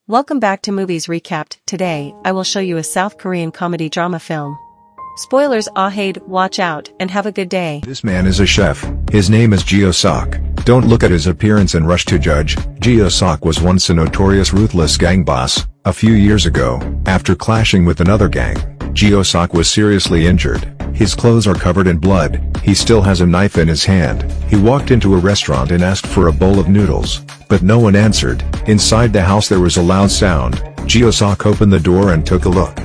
Welcome back to Movies Recapped. Today, I will show you a South Korean comedy drama film. Spoilers ahead, watch out, and have a good day. This man is a chef. His name is Jio-sok. Don't look at his appearance and rush to judge. Jio-sok was once a notorious ruthless gang boss. A few years ago, after clashing with another gang, Jio-sok was seriously injured. His clothes are covered in blood. He still has a knife in his hand. He walked into a restaurant and asked for a bowl of noodles, but no one answered. Inside the house there was a loud sound. Jio-sok opened the door and took a look.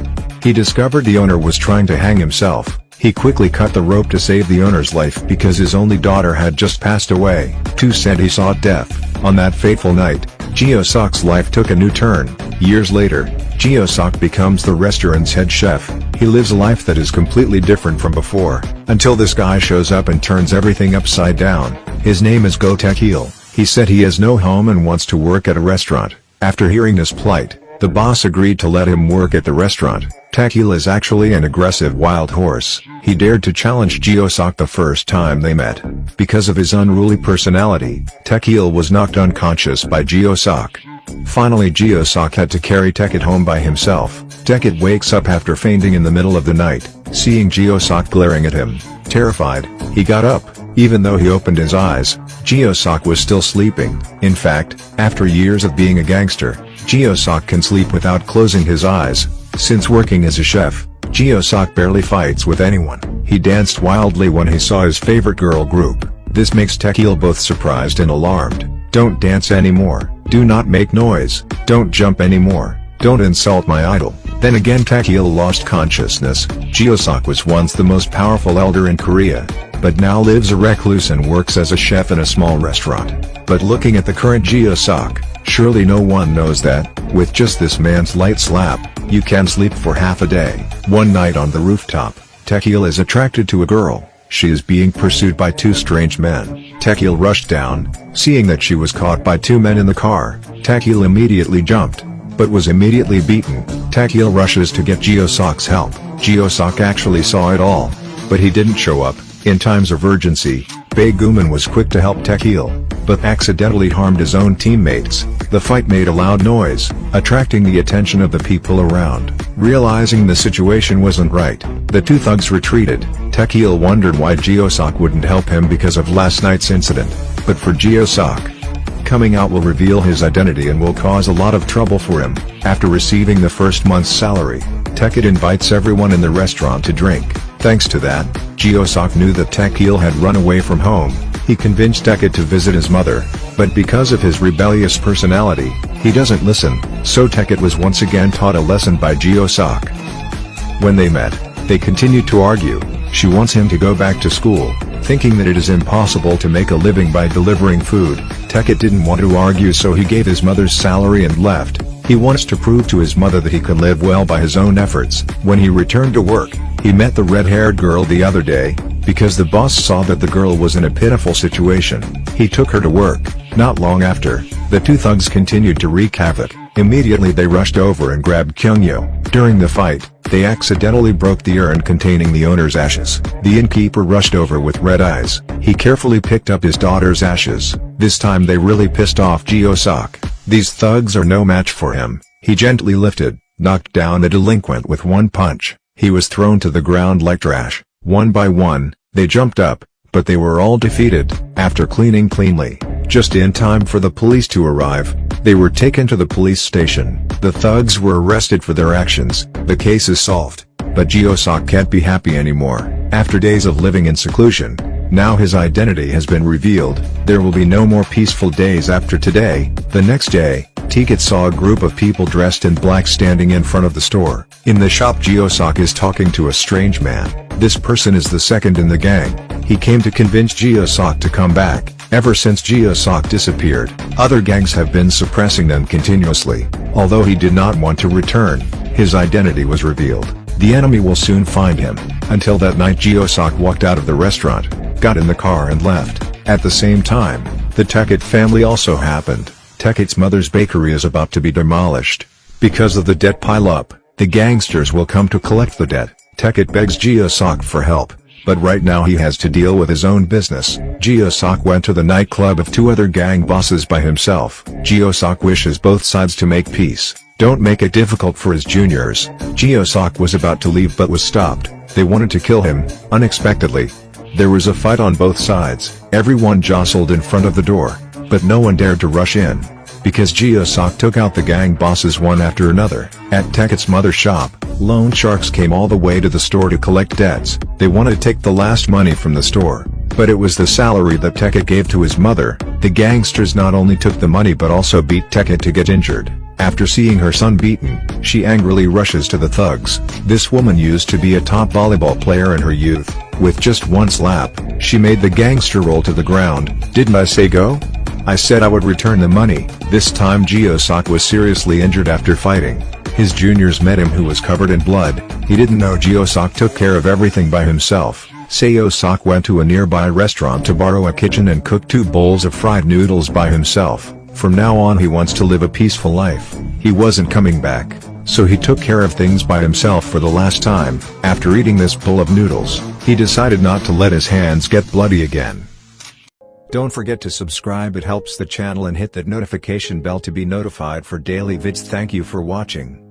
He discovered the owner was trying to hang himself. He quickly cut the rope to save the owner's life because his only daughter had just passed away. Too sad he saw death. On that fateful night, Jio-sok's life took a new turn. Years later, Jio-sok becomes the restaurant's head chef. He lives a life that is completely different from before, until this guy shows up and turns everything upside down. His name is Go Taek-il. He said he has no home and wants to work at a restaurant. After hearing his plight, the boss agreed to let him work at the restaurant. Taek-il is actually an aggressive wild horse. He dared to challenge Jio-sok the first time they met. Because of his unruly personality, Taek-il was knocked unconscious by Jio-sok. Finally Jio-sok had to carry Taek-il home by himself. Taek-il wakes up after fainting in the middle of the night, seeing Jio-sok glaring at him. Terrified, he got up. Even though he opened his eyes, Jio-sok was still sleeping. In fact, after years of being a gangster, Jio-sok can sleep without closing his eyes. Since working as a chef, Jio-sok barely fights with anyone. He danced wildly when he saw his favorite girl group. This makes Taek-il both surprised and alarmed. Don't dance anymore. Do not make noise. Don't jump anymore. Don't insult my idol. Then again Taek-il lost consciousness. Jio-sok was once the most powerful elder in Korea, but now lives a recluse and works as a chef in a small restaurant. But looking at the current Jio-sok, surely no one knows that, with just this man's light slap, you can sleep for half a day. One night on the rooftop, Taek-il is attracted to a girl. She is being pursued by two strange men. Taek-il rushed down, seeing that she was caught by two men in the car. Taek-il immediately jumped, but was immediately beaten. Taek-il rushes to get Jio-sok's help. Jio-sok actually saw it all, but he didn't show up. In times of urgency, Bae-guman was quick to help Taek-il, but accidentally harmed his own teammates. The fight made a loud noise, attracting the attention of the people around. Realizing the situation wasn't right, the two thugs retreated. Taek-il wondered why Jio-sok wouldn't help him because of last night's incident. But for Jio-sok, coming out will reveal his identity and will cause a lot of trouble for him. After receiving the first month's salary, Taek-il invites everyone in the restaurant to drink. Thanks to that, Jio-sok knew that Taek-il had run away from home. He convinced Taek-il to visit his mother, but because of his rebellious personality, he doesn't listen, so Taek-il was once again taught a lesson by Jio-sok. When they met, they continued to argue. She wants him to go back to school, thinking that it is impossible to make a living by delivering food. Taek-il didn't want to argue, so he gave his mother's salary and left. He wants to prove to his mother that he could live well by his own efforts. When he returned to work, he met the red-haired girl the other day. Because the boss saw that the girl was in a pitiful situation, he took her to work. Not long after, the two thugs continued to wreak havoc. Immediately they rushed over and grabbed Kyungyo. During the fight, they accidentally broke the urn containing the owner's ashes. The innkeeper rushed over with red eyes. He carefully picked up his daughter's ashes. This time they really pissed off Jio-sok. These thugs are no match for him. He gently knocked down the delinquent with one punch. He was thrown to the ground like trash. One by one, they jumped up, but they were all defeated. After cleaning cleanly, just in time for the police to arrive, they were taken to the police station. The thugs were arrested for their actions. The case is solved, but Jio-sok can't be happy anymore. After days of living in seclusion, now his identity has been revealed. There will be no more peaceful days after today. The next day, Taek-il saw a group of people dressed in black standing in front of the store. In the shop Jio-sok is talking to a strange man. This person is the second in the gang. He came to convince Jio-sok to come back. Ever since Jio-sok disappeared, other gangs have been suppressing them continuously. Although he did not want to return, his identity was revealed. The enemy will soon find him. Until that night Jio-sok walked out of the restaurant, got in the car and left. At the same time, the Taek-il family also happened. Taek-il's mother's bakery is about to be demolished. Because of the debt pile-up, the gangsters will come to collect the debt. Taek-il begs Jio-sok for help, but right now he has to deal with his own business. Geo-sok went to the nightclub of 2 other gang bosses by himself. Geo-sok wishes both sides to make peace. Don't make it difficult for his juniors. Geo-sok was about to leave but was stopped. They wanted to kill him, unexpectedly. There was a fight on both sides. Everyone jostled in front of the door, but no one dared to rush in, because Geo-sok took out the gang bosses one after another. At Teket's mother's shop, loan sharks came all the way to the store to collect debts. They wanted to take the last money from the store, but it was the salary that Teket gave to his mother. The gangsters not only took the money but also beat Teket to get injured. After seeing her son beaten, she angrily rushes to the thugs. This woman used to be a top volleyball player in her youth. With just one slap, she made the gangster roll to the ground. "Didn't I say go? I said I would return the money." This time Geo-sok was seriously injured after fighting. His juniors met him who was covered in blood. He didn't know Geo-sok took care of everything by himself. Geo-sok went to a nearby restaurant to borrow a kitchen and cook 2 bowls of fried noodles by himself. From now on he wants to live a peaceful life. He wasn't coming back, so he took care of things by himself for the last time. After eating this bowl of noodles, he decided not to let his hands get bloody again. Don't forget to subscribe, it helps the channel, and hit that notification bell to be notified for daily vids. Thank you for watching.